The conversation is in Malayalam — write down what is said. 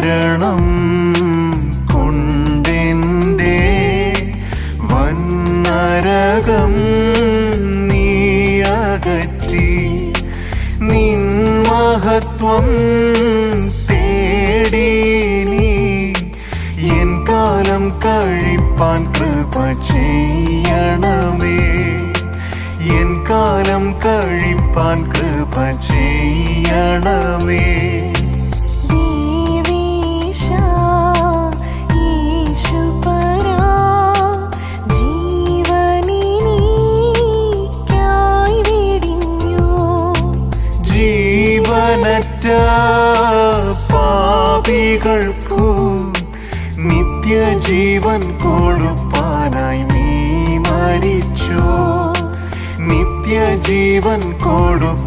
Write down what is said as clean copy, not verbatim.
മരണം കൊണ്ടെൻ്റെ വന്നരകം നീ അകറ്റി നിൻ മഹത്വം തേടി നീ എൻ കാലം കഴിപ്പാൻ കൃപ ചെയ്യണമേ എൻ കാലം കഴിപ്പാൻ കൃപ ചെയ്യണമേ ജീവനറ്റ പാപികൾക്കു നിത്യജീവൻ കൊടുപ്പാനായി നീ മരിച്ചു നിത്യജീവൻ കൊടുപ്പാൻ